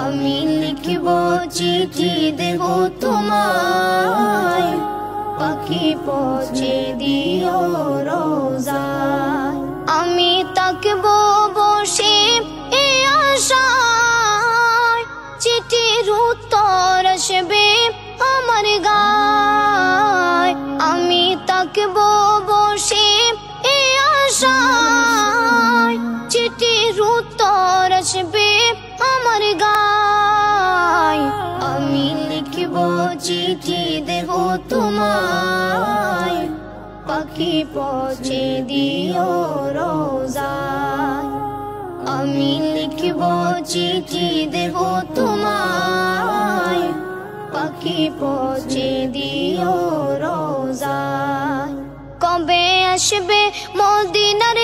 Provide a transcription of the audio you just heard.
আমি লিখব চিঠি দেব তোমায়, পাখি পৌঁছে দিও রোজায়। আমি তাকবো বসে এ আশায়, চিঠির উত্তর আসবে আমার গায়। আমি তাকবো বসে এ আশায়, চিঠির উত্তর আসবে আমার গায়। আমি লিখব চিঠি দেব তোমায়, পাখি পৌঁছে দিও রোজায়। আমি লিখব চিঠি দেব তোমায়, পাখি পৌঁছে দিও রোজায়। কবে আসবে মদিনার